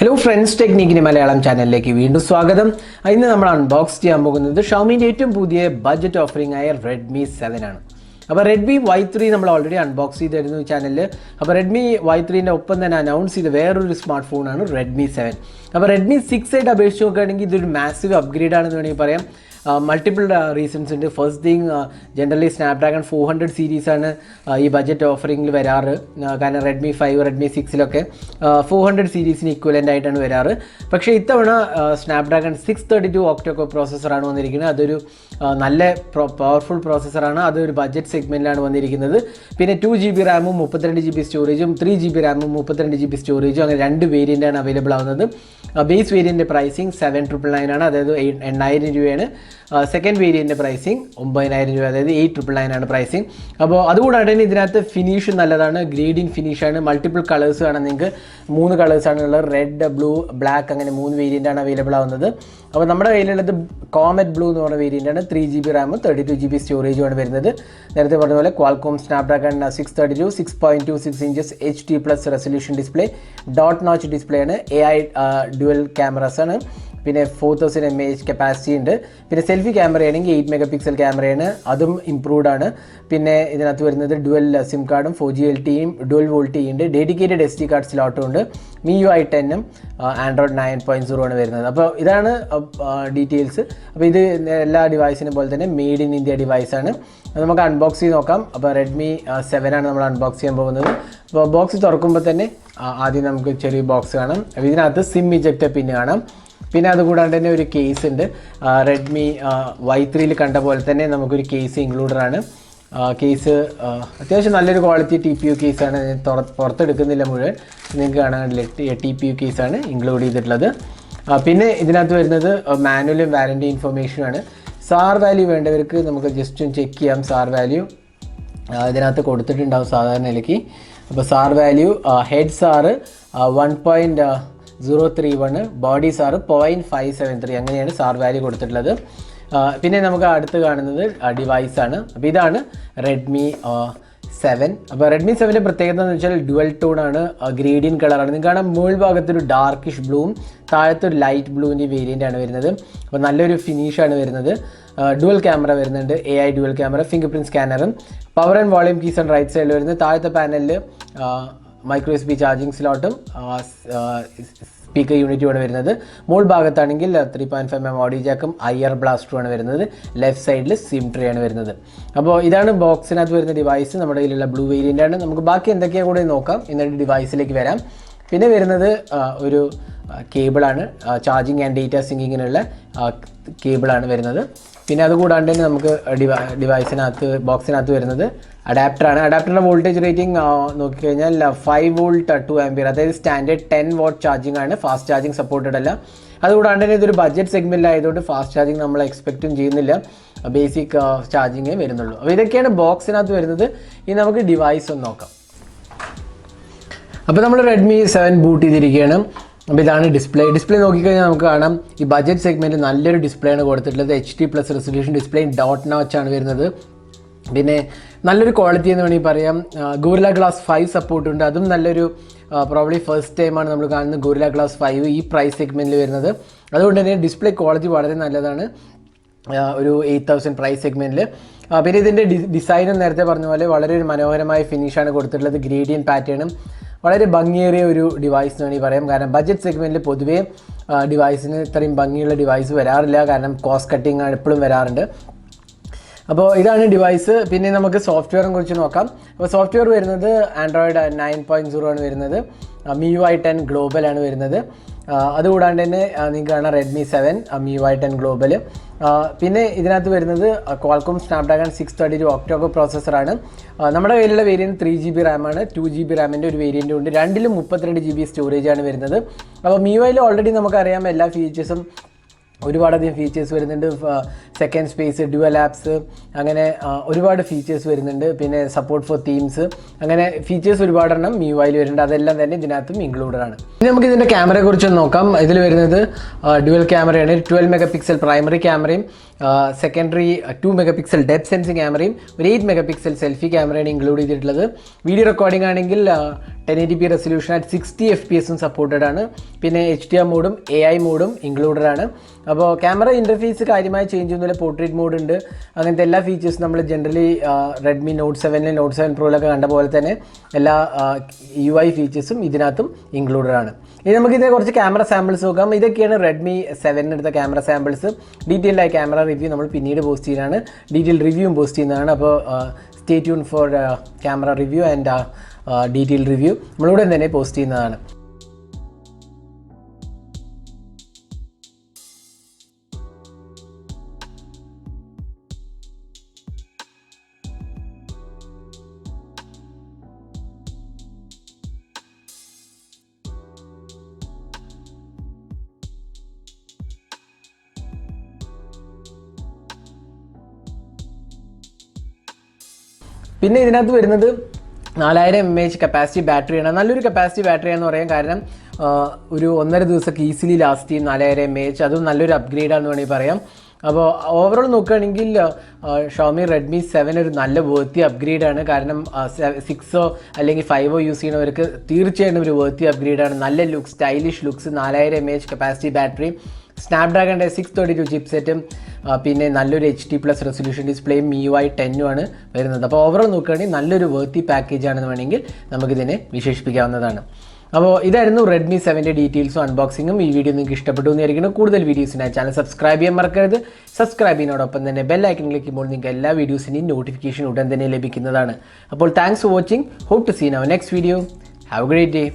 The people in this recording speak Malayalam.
ഹലോ ഫ്രണ്ട്സ്, ടെക്നിക്കിന് മലയാളം ചാനലിലേക്ക് വീണ്ടും സ്വാഗതം. ഇന്ന് നമ്മൾ അൺബോക്സ് ചെയ്യാൻ പോകുന്നത് ഷവമിൻ്റെ ഏറ്റവും പുതിയ ബഡ്ജറ്റ് ഓഫറിംഗ് ആയ റെഡ്മി 7 ആണ്. അപ്പോൾ റെഡ്മി Y3 നമ്മൾ ഓൾറെഡി അൺബോക്സ് ചെയ്തിരുന്നു ഈ ചാനലിൽ. അപ്പോൾ റെഡ്മി Y3ൻ്റെ ഒപ്പം തന്നെ അനൗൺസ് ചെയ്ത വേറൊരു സ്മാർട്ട് ഫോണാണ് റെഡ്മി 7. അപ്പോൾ റെഡ്മി 6 ആയിട്ട് അപേക്ഷിച്ച് നോക്കുകയാണെങ്കിൽ ഇതൊരു മാസീവ് അപ്ഗ്രേഡ് ആണെന്ന് വേണമെങ്കിൽ പറയാം. മൾട്ടിപ്പിൾ റീസൺസ് ഉണ്ട്. ഫസ്റ്റ് തിങ്, ജനറലി സ്നാപ്ഡ്രാഗൺ 400 സീരീസാണ് ഈ ബഡ്ജറ്റ് ഓഫറിങ്ങിൽ വരാറ്. കാരണം റെഡ്മി 5 റെഡ്മി 6 400 സീരീസിന് ഇക്വലൻ്റ് ആയിട്ടാണ് വരാറ്. പക്ഷേ ഇത്തവണ സ്നാപ്ഡ്രാഗൺ 632 ഒക്ടോകോർ പ്രോസസ്സറാണ് വന്നിരിക്കുന്നത്. അതൊരു നല്ല പവർഫുൾ പ്രോസസ്സറാണ്. അതൊരു ബഡ്ജറ്റ് സെഗ്മെൻറ്റിലാണ് വന്നിരിക്കുന്നത്. പിന്നെ 2GB റാമും 32GB സ്റ്റോറേജും 3GB റാമും 32GB സ്റ്റോറേജും അങ്ങനെ 2 വേരിയൻ്റാണ് അവൈലബിൾ ആവുന്നത്. ബേസ് വേരിയൻ്റെ പ്രൈസിങ് 7,999 ആണ്, അതായത് 8,000 രൂപയാണ്. സെക്കൻഡ് വേരിയൻ്റെ പ്രൈസിങ് 9,000 രൂപ, അതായത് 8,999 ആണ് പ്രൈസിങ്. അപ്പോൾ അതുകൂടാതെ തന്നെ ഇതിനകത്ത് ഫിനിഷ് നല്ലതാണ്, ഗ്രേഡിയൻ ഫിനിഷാണ്. മൾട്ടിപ്പിൾ കളേഴ്സ് ആണ്, നിങ്ങൾക്ക് 3 കളേഴ്സാണ് ഉള്ളത്. റെഡ്, ബ്ലൂ, ബ്ലാക്ക്, അങ്ങനെ 3 വേരിയൻ്റാണ് അവൈലബിൾ ആവുന്നത്. അപ്പോൾ നമ്മുടെ കയ്യിലുള്ളത് കോമറ്റ് ബ്ലൂ എന്ന് പറഞ്ഞ വേരിയൻ്റാണ്. 3GB റാമും 32GB സ്റ്റോറേജുമാണ് വരുന്നത്. നേരത്തെ പറഞ്ഞ പോലെ Qualcomm Snapdragon 632 6.26 inches HD+ resolution display, dot notch display ആണ്. AI ഡ്യുവൽ ക്യാമറാസ് ആണ്. പിന്നെ 4000 mAh കപ്പാസിറ്റി ഉണ്ട്. പിന്നെ സെൽഫി ക്യാമറയാണെങ്കിൽ 8 MP ക്യാമറയാണ്, അതും ഇംപ്രൂവ്ഡ് ആണ്. പിന്നെ ഇതിനകത്ത് വരുന്നത് ഡുവൽ സിം കാർഡും 4G LTEയും ഡുവൽ വോൾട്ടി ഉണ്ട്. ഡെഡിക്കേറ്റഡ് SD കാർഡ് സ്ലോട്ടും ഉണ്ട്. MIUI 10ഉം ആൻഡ്രോയിഡ് 9.0 ആണ് വരുന്നത്. അപ്പോൾ ഇതാണ് ഡീറ്റെയിൽസ്. അപ്പോൾ ഇത് എല്ലാ ഡിവൈസിനെ പോലെ തന്നെ മെയ്ഡ് ഇൻ ഇന്ത്യ ഡിവൈസാണ്. നമുക്ക് അൺബോക്സ് ചെയ്ത് നോക്കാം. അപ്പോൾ റെഡ്മി 7 ആണ് നമ്മൾ അൺബോക്സ് ചെയ്യാൻ പോകുന്നത്. അപ്പോൾ ബോക്സ് തുറക്കുമ്പോൾ തന്നെ ആദ്യം നമുക്ക് ചെറിയ ബോക്സ് കാണാം. അപ്പോൾ ഇതിനകത്ത് സിം ഇജക്ടർ പിൻ കാണാം. പിന്നെ അതുകൂടാണ്ട് തന്നെ ഒരു കേസ് ഉണ്ട്. റെഡ്മി Y3യിൽ കണ്ട പോലെ തന്നെ നമുക്കൊരു കേസ് ഇൻക്ലൂഡറാണ്. കേസ് അത്യാവശ്യം നല്ലൊരു ക്വാളിറ്റി TPU കേസാണ്. പുറത്തെടുക്കുന്നില്ല മുഴുവൻ, നിങ്ങൾക്ക് കാണാൻ TPU കേസാണ് ഇൻക്ലൂഡ് ചെയ്തിട്ടുള്ളത്. പിന്നെ ഇതിനകത്ത് വരുന്നത് മാനുവലും വാറൻറ്റി ഇൻഫർമേഷനുമാണ്. സാർ വാല്യൂ വേണ്ടവർക്ക് നമുക്ക് ജസ്റ്റ് ഒന്ന് ചെക്ക് ചെയ്യാം. സാർ വാല്യൂ ഇതിനകത്ത് കൊടുത്തിട്ടുണ്ടാവും സാധാരണ നിലയ്ക്ക്. അപ്പോൾ sir value head sir 1.031, body sir 0.573, അങ്ങനെയാണ് സാർ വാല്യൂ കൊടുത്തിട്ടുള്ളത്. പിന്നെ നമുക്ക് അടുത്ത് കാണുന്നത് ഡിവൈസാണ്. അപ്പോൾ ഇതാണ് റെഡ്മി 7. അപ്പോൾ റെഡ്മി 7ൻ്റെ പ്രത്യേകത എന്ന് വെച്ചാൽ ഡുവൽ ടോൺ ആണ്, ഗ്രേഡിയൻ കളറാണ്. നിങ്ങൾക്ക് കാണാം മുകൾ ഭാഗത്തൊരു ഡാർക്കിഷ് ബ്ലൂവും താഴത്തൊരു ലൈറ്റ് ബ്ലൂവിൻ്റെ വേരിയൻ്റ് ആണ് വരുന്നത്. അപ്പോൾ നല്ലൊരു ഫിനിഷാണ് വരുന്നത്. ഡുവൽ ക്യാമറ വരുന്നുണ്ട്, AI dual camera, fingerprint സ്കാനറും. പവർ ആൻഡ് വോളിയം കീസ് ആണ് റൈറ്റ് സൈഡിൽ വരുന്നത്. താഴത്തെ പാനലിൽ മൈക്രോ USB ചാർജിങ് സ്ലോട്ടും സ്പീക്കർ യൂണിറ്റുമാണ് വരുന്നത്. മുകൾ ഭാഗത്താണെങ്കിൽ 3.5mm ഓഡിയോ ജാക്കും IR ബ്ലാസ്റ്ററുമാണ് വരുന്നത്. ലെഫ്റ്റ് സൈഡിൽ സിം ട്രേ ആണ് വരുന്നത്. അപ്പോൾ ഇതാണ് ബോക്സിനകത്ത് വരുന്ന ഡിവൈസ്. നമ്മുടെ കയ്യിലുള്ള ബ്ലൂ വേരിയൻ്റാണ്. നമുക്ക് ബാക്കി എന്തൊക്കെയാണ് കൂടെ നോക്കാം, എന്നിട്ട് ഡിവൈസിലേക്ക് വരാം. പിന്നെ വരുന്നത് ഒരു കേബിളാണ്, ചാർജിങ് ആൻഡ് ഡേറ്റ സിങ്കിങ്ങിനുള്ള കേബിളാണ് വരുന്നത്. പിന്നെ അതുകൂടാണ്ട് തന്നെ നമുക്ക് ഡിവൈസിനകത്ത് ബോക്സിനകത്ത് വരുന്നത് അഡാപ്റ്ററാണ്. അഡാപ്റ്ററിൻ്റെ വോൾട്ടേജ് റേറ്റിംഗ് നോക്കിക്കഴിഞ്ഞാൽ 5 വോൾട്ട് 2 ആംപിയർ, അതായത് സ്റ്റാൻഡേർഡ് 10 വാട്ട് ചാർജിങ് ആണ്. ഫാസ്റ്റ് ചാർജിങ് സപ്പോർട്ടഡ് അല്ല. അതുകൂടാണ്ട് തന്നെ ഇതൊരു ബഡ്ജറ്റ് സെഗ്മെൻറ്റിലായതുകൊണ്ട് ഫാസ്റ്റ് ചാർജിങ് നമ്മൾ എക്സ്പെക്റ്റും ചെയ്യുന്നില്ല, ബേസിക് ചാർജിങ്ങേ വരുന്നുള്ളൂ. അപ്പോൾ ഇതൊക്കെയാണ് ബോക്സിനകത്ത് വരുന്നത്. ഇനി നമുക്ക് ഡിവൈസ് ഒന്ന് നോക്കാം. അപ്പോൾ നമ്മൾ റെഡ്മി 7 ബൂട്ട് ചെയ്തിരിക്കുകയാണ്. അപ്പോൾ ഇതാണ് ഡിസ്പ്ലേ നോക്കിക്കഴിഞ്ഞാൽ നമുക്ക് കാണാം ഈ ബഡ്ജറ്റ് സെഗ്മെൻറ്റിൽ നല്ലൊരു ഡിസ്പ്ലേ ആണ് കൊടുത്തിട്ടുള്ളത്. HD+ റെസൊല്യൂഷൻ ഡിസ്പ്ലേ, ഡോട്ട് നോച്ചാണ് വരുന്നത്. പിന്നെ നല്ലൊരു ക്വാളിറ്റി എന്ന് വേണമെങ്കിൽ പറയാം. Gorilla glass 5 സപ്പോർട്ടുണ്ട്. അതും നല്ലൊരു പ്രോബ്ലി ഫസ്റ്റ് ടൈമാണ് നമ്മൾ കാണുന്നത് ഗോറില്ല ഗ്ലാസ് 5 ഈ പ്രൈസ് സെഗ്മെൻറ്റിൽ വരുന്നത്. അതുകൊണ്ട് തന്നെ ഡിസ്പ്ലേ ക്വാളിറ്റി വളരെ നല്ലതാണ് ഒരു 8,000 പ്രൈസ് സെഗ്മെൻറ്റിൽ. പിന്നെ ഇതിൻ്റെ ഡിസൈനും നേരത്തെ പറഞ്ഞ പോലെ വളരെ ഒരു മനോഹരമായ ഫിനിഷാണ് കൊടുത്തിട്ടുള്ളത്. ഗ്രേഡിയൻ പാറ്റേണും വളരെ ഭംഗിയേറിയ ഒരു ഡിവൈസ് എന്ന് വേണമെങ്കിൽ പറയാം. കാരണം ബഡ്ജറ്റ് സെഗ്മെൻറ്റിൽ പൊതുവേ ഡിവൈസിന് ഇത്രയും ഭംഗിയുള്ള ഡിവൈസ് വരാറില്ല. കാരണം കോസ്റ്റ് കട്ടിങ് എപ്പോഴും വരാറുണ്ട്. അപ്പോൾ ഇതാണ് ഡിവൈസ്. പിന്നെ നമുക്ക് സോഫ്റ്റ്വെയറിനെ കുറിച്ച് നോക്കാം. അപ്പോൾ സോഫ്റ്റ്വെയർ വരുന്നത് ആൻഡ്രോയിഡ് 9.0 ആണ് വരുന്നത്. MIUI 10 ഗ്ലോബലാണ് വരുന്നത്. അതുകൂടാണ്ട് തന്നെ നിങ്ങൾക്ക് കാണാം റെഡ്മി 7 MIUI 10 ഗ്ലോബൽ. പിന്നെ ഇതിനകത്ത് വരുന്നത് ക്വാൾകോം സ്നാപ്ഡ്രാഗൺ 632 ഒക്ടോകോർ പ്രോസസ്സറാണ്. നമ്മുടെ കയ്യിലുള്ള വേരിയൻറ്റ് 3GB റാമാണ്. 2GB റാമിൻ്റെ ഒരു വേരിയൻറ്റും ഉണ്ട്. രണ്ടിലും 32GB സ്റ്റോറേജാണ് വരുന്നത്. അപ്പോൾ MIUIയിൽ ഓൾറെഡി നമുക്കറിയാം എല്ലാ ഫീച്ചേഴ്സും ഒരുപാടധികം ഫീച്ചേഴ്സ് വരുന്നുണ്ട്. സെക്കൻഡ് സ്പേസ്, ഡ്യുവൽ ആപ്സ്, അങ്ങനെ ഒരുപാട് ഫീച്ചേഴ്സ് വരുന്നുണ്ട്. പിന്നെ സപ്പോർട്ട് ഫോർ തീംസ്, അങ്ങനെ ഫീച്ചേഴ്സ് ഒരുപാടെണ്ണം MIUIയിൽ വരുന്നുണ്ട്. അതെല്ലാം തന്നെ ഇതിനകത്തും ഇൻക്ലൂഡഡ് ആണ്. ഇനി നമുക്ക് ഇതിൻ്റെ ക്യാമറയെ കുറിച്ച് നോക്കാം. ഇതിൽ വരുന്നത് ഡ്യുവൽ ക്യാമറയാണ്. 12 മെഗാ പിക്സൽ പ്രൈമറി ക്യാമറയും secondary 2 mega pixel depth sensing ക്യാമറയും ഒരു 8 മെഗാ പിക്സൽ സെൽഫി ക്യാമറയാണ് ഇൻക്ലൂഡ് ചെയ്തിട്ടുള്ളത്. വീഡിയോ റെക്കോർഡിംഗ് ആണെങ്കിൽ 1080p resolution at 60 FPS supported ആണ്. പിന്നെ HDR മോഡും AI മോഡും ഇൻക്ലൂഡഡ് ആണ്. അപ്പോൾ ക്യാമറ ഇൻ്റർഫേസ് കാര്യമായി ചേഞ്ച് ഒന്നുമില്ല. പോർട്രേറ്റ് മോഡ് ഉണ്ട്. അങ്ങനത്തെ എല്ലാ ഫീച്ചേഴ്സും നമ്മൾ ജനറലി റെഡ്മി നോട്ട് 7 നോട്ട് 7 പ്രോയിലൊക്കെ കണ്ട പോലെ തന്നെ എല്ലാ UI ഫീച്ചേഴ്സും ഇതിനകത്തും ഇൻക്ലൂഡഡ് ആണ്. ഇനി നമുക്ക് ഇതിനെ കുറച്ച് ക്യാമറ സാമ്പിൾസ് നോക്കാം. ഇതൊക്കെയാണ് റെഡ്മി 7 എടുത്ത ക്യാമറ സാമ്പിൾസ്. ഡീറ്റെയിൽഡ് ആയി ക്യാമറ റിവ്യൂ നമ്മൾ പിന്നീട് പോസ്റ്റ് ചെയ്യുന്നതാണ്. ഡീറ്റെയിൽ റിവ്യൂവും പോസ്റ്റ് ചെയ്യുന്നതാണ്. അപ്പോൾ stay tune for camera review and detail review നമ്മളുടൻ തന്നെ പോസ്റ്റ് ചെയ്യുന്നതാണ്. പിന്നെ ഇതിനകത്ത് വരുന്നത് 4000 mAh കപ്പാസിറ്റി ബാറ്ററിയാണ്. നല്ലൊരു കപ്പാസിറ്റി ബാറ്ററിയാണെന്ന് പറയാം. കാരണം ഒരു 1.5 ദിവസമൊക്കെ ഈസിലി ലാസ്റ്റ് ചെയ്യും 4000 mAh. അതും നല്ലൊരു അപ്ഗ്രേഡാണെന്ന് വേണമെങ്കിൽ പറയാം. അപ്പോൾ ഓവറോൾ നോക്കുകയാണെങ്കിൽ ഷോമി റെഡ്മി 7 ഒരു നല്ല വേർത്തി അപ്ഗ്രേഡാണ്. കാരണം 6 അല്ലെങ്കിൽ 5 യൂസ് ചെയ്യുന്നവർക്ക് തീർച്ചയായിട്ടും ഒരു വേർത്തി അപ്ഗ്രേഡാണ്. നല്ല looks, stylish looks, 4000 mAh capacity battery, സ്നാപ്ഡ്രാഗണിൻ്റെ 632 ചിപ്സെറ്റും, പിന്നെ നല്ലൊരു HD+ റെസൊല്യൂഷൻ ഡിസ്പ്ലേയും MIUI 10 ആണ് വരുന്നത്. അപ്പോൾ ഓവറോൾ നോക്കുകയാണെങ്കിൽ നല്ലൊരു വേർത്തി പാക്കേജ് ആണെന്ന് വേണമെങ്കിൽ നമുക്കിതിനെ വിശേഷിപ്പിക്കാവുന്നതാണ്. അപ്പോൾ ഇതായിരുന്നു റെഡ്മി 7ൻ്റെ ഡീറ്റെയിൽസും അൺബോക്സിങ്ങും. ഈ വീഡിയോ നിങ്ങൾക്ക് ഇഷ്ടപ്പെട്ടു എന്നായിരിക്കണം. കൂടുതൽ വീഡിയോസിനായി ചാനൽ സബ്സ്ക്രൈബ് ചെയ്യാൻ മറക്കരുത്. സബ്സ്ക്രൈബ് ചെയ്യുന്നതോടൊപ്പം തന്നെ ബെൽ ഐക്കൺ ക്ലിക്ക് ചെയ്യുമ്പോൾ നിങ്ങൾക്ക് എല്ലാ വീഡിയോസിൻ്റെയും നോട്ടിഫിക്കേഷൻ ഉടൻ തന്നെ ലഭിക്കുന്നതാണ്. അപ്പോൾ thanks for watching. Hope to see in our next video. Have a great day.